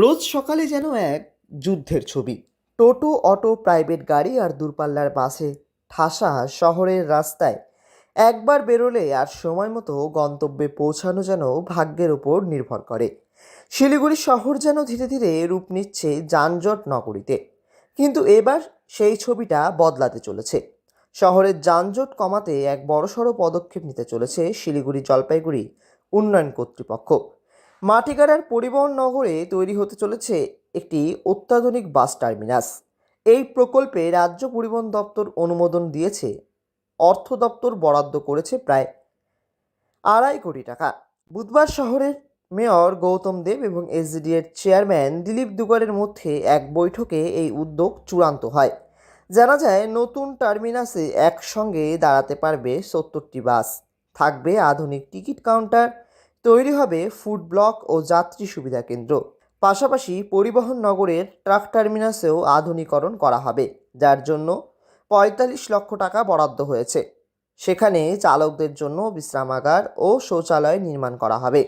রোজ সকালে যেন এক যুদ্ধের ছবি। টোটো, অটো, প্রাইভেট গাড়ি আর দূরপাল্লার বাসে ঠাসা শহরের রাস্তায় একবার বেরোলে আর সময় মতো গন্তব্যে পৌঁছানো যেন ভাগ্যের উপর নির্ভর করে। শিলিগুড়ি শহর যেন ধীরে ধীরে রূপ নিচ্ছে যানজট নগরীতে। কিন্তু এবার সেই ছবিটা বদলাতে চলেছে। শহরের যানজট কমাতে এক বড়সড় পদক্ষেপ নিতে চলেছে শিলিগুড়ি জলপাইগুড়ি উন্নয়ন কর্তৃপক্ষ। মাটিগাড়ার পরিবহন নগরে তৈরি হতে চলেছে একটি অত্যাধুনিক বাস টার্মিনাস। এই প্রকল্পে রাজ্য পরিবহন দপ্তর অনুমোদন দিয়েছে। অর্থ দপ্তর বরাদ্দ করেছে প্রায় 2.5 কোটি টাকা। বুধবার শহরের মেয়র গৌতম দেব এবং এসজিডি এর চেয়ারম্যান দিলীপ দুগারের মধ্যে এক বৈঠকে এই উদ্যোগ চূড়ান্ত হয়। জানা যায়, নতুন টার্মিনাসে একসঙ্গে দাঁড়াতে পারবে 70টি বাস, থাকবে আধুনিক টিকিট কাউন্টার, তৈরি হবে ফুড ব্লক ও যাত্রী সুবিধা কেন্দ্র। পাশাপাশি পরিবহন নগরের ট্রাক টার্মিনাসেও আধুনিকরণ করা হবে, যার জন্য 45 লক্ষ টাকা বরাদ্দ হয়েছে। সেখানে চালকদের জন্য বিশ্রামাগার ও শৌচালয় নির্মাণ করা হবে।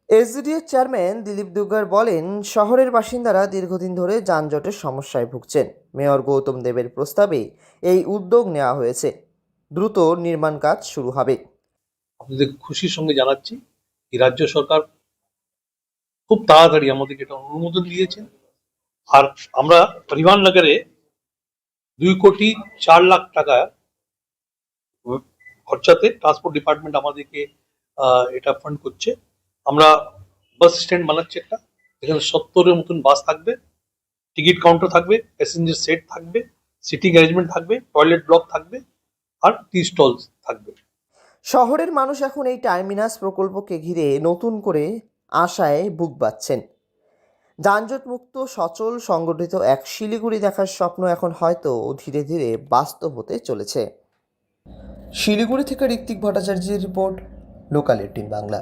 এসডিএর চেয়ারম্যান দিলীপ দুগার বলেন, শহরের বাসিন্দারা দীর্ঘদিন ধরে যানজটের সমস্যায় ভুগছেন। মেয়র গৌতম দেবের প্রস্তাবে এই উদ্যোগ নেওয়া হয়েছে। দ্রুত নির্মাণ কাজ শুরু হবে। আপনাদের খুশির সঙ্গে জানাচ্ছি এই রাজ্য সরকার খুব তাড়াতাড়ি আমাদেরকে এটা অনুমোদন দিয়েছেন। আর আমরা পরিবহন নগরে 2,04,00,000 টাকা খরচাতে ট্রান্সপোর্ট ডিপার্টমেন্ট আমাদেরকে এটা ফান্ড করছে। আমরা বাস স্ট্যান্ড বানাচ্ছি একটা, এখানে 70-এর মতন বাস থাকবে, টিকিট কাউন্টার থাকবে, প্যাসেঞ্জার সেট থাকবে, সিটিং অ্যারেঞ্জমেন্ট থাকবে, টয়লেট ব্লক থাকবে আর টি স্টল থাকবে। শহরের মানুষ এখন এই টার্মিনাস প্রকল্পকে ঘিরে নতুন করে আশায় বুক বাঁধছেন। যানজটমুক্ত, সচল, সংগঠিত এক শিলিগুড়ি দেখার স্বপ্ন এখন হয়তো ধীরে ধীরে বাস্তব হতে চলেছে। শিলিগুড়ি থেকে ঋত্বিক ভট্টাচার্যের রিপোর্ট, লোকাল 18 বাংলা।